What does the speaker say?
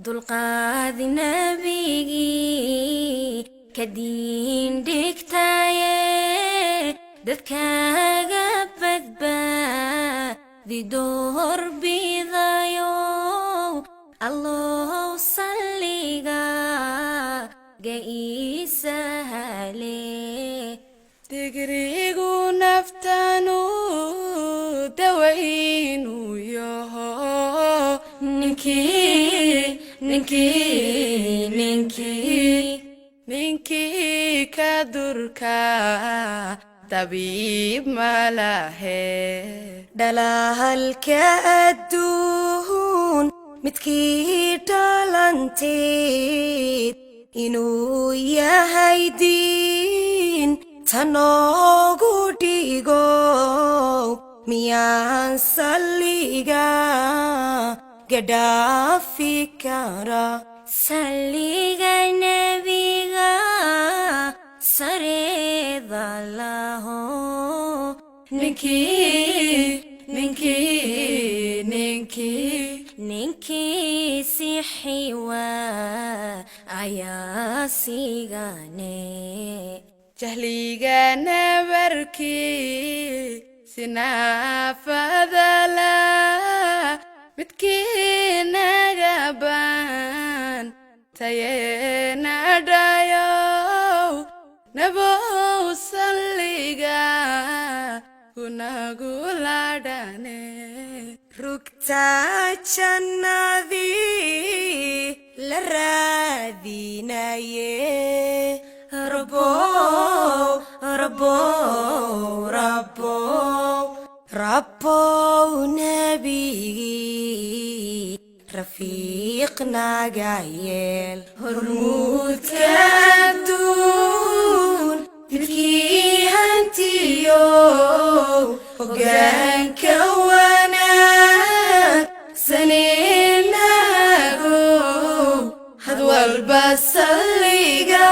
dulqaadi nabigii ka diin dhigtaye dadkaaga badbaadi doorbidayo allow salligaaga ii sahale digrigu naftanu dawaynu yaho ninkii ka durka tabiib malahe dhalahalka adduun midkii dhalanteed inuu yahay diin tanoogu dhigo miyaan salliga gadhaafi kara salliga nebiga sareeda laho ninkii sixiwa ayaa sigane jahliga nabarkii sinaafadala midkii naga baan tayeena dhayow nabow salliga kunaguladhane rugta jannadii la raadinaye rabbow nabigii rafiiq naga yeel hormuudka adduun midkii hantiyo hoggaanka wanaag saneenagow had walba salliga